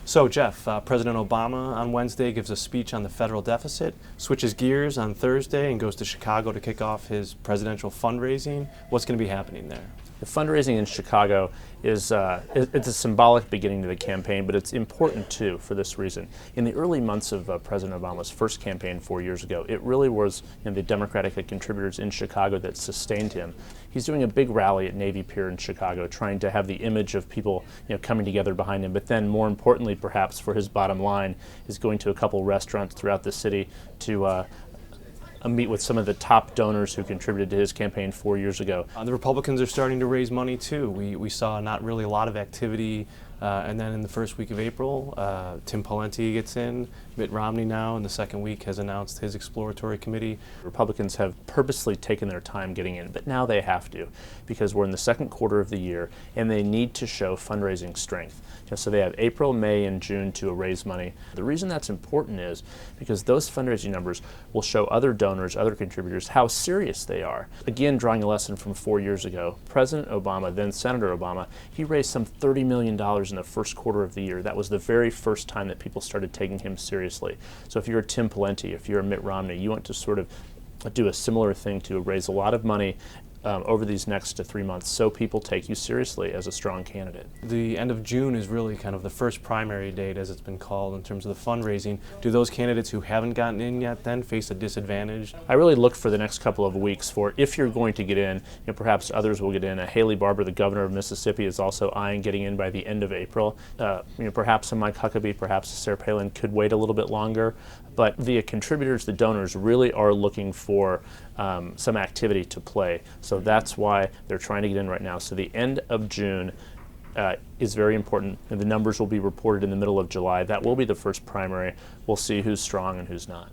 So, Jeff, President Obama on Wednesday gives a speech on the federal deficit, switches gears on Thursday and goes to Chicago to kick off his presidential fundraising. What's going to be happening there? The fundraising in Chicago is it's a symbolic beginning to the campaign, but it's important too for this reason. In the early months of President Obama's first campaign 4 years ago, it really was the Democratic contributors in Chicago that sustained him. He's doing a big rally at Navy Pier in Chicago, trying to have the image of people coming together behind him. But then, more importantly, perhaps for his bottom line, is going to a couple restaurants throughout the city to meet with some of the top donors who contributed to his campaign 4 years ago. The Republicans are starting to raise money too. We saw not really a lot of activity, and then in the first week of April, Tim Pawlenty gets in. Mitt Romney now in the second week has announced his exploratory committee. Republicans have purposely taken their time getting in, but now they have to, because we're in the second quarter of the year and they need to show fundraising strength. So they have April, May, and June to raise money. The reason that's important is because those fundraising numbers will show other donors, other contributors, how serious they are. Again, drawing a lesson from 4 years ago, President Obama, then Senator Obama, he raised some $30 million in the first quarter of the year. That was the very first time that people started taking him seriously. So if you're a Tim Pawlenty, if you're a Mitt Romney, you want to sort of do a similar thing to raise a lot of money over these next 3 months so people take you seriously as a strong candidate. The end of June is really kind of the first primary date, as it's been called, in terms of the fundraising. Do those candidates who haven't gotten in yet then face a disadvantage? I really look for the next couple of weeks for, if you're going to get in, perhaps others will get in. Haley Barbour, the governor of Mississippi, is also eyeing getting in by the end of April. Perhaps a Mike Huckabee, perhaps a Sarah Palin could wait a little bit longer. But the contributors, the donors, really are looking for some activity to play. So that's why they're trying to get in right now. So the end of June is very important. And the numbers will be reported in the middle of July. That will be the first primary. We'll see who's strong and who's not.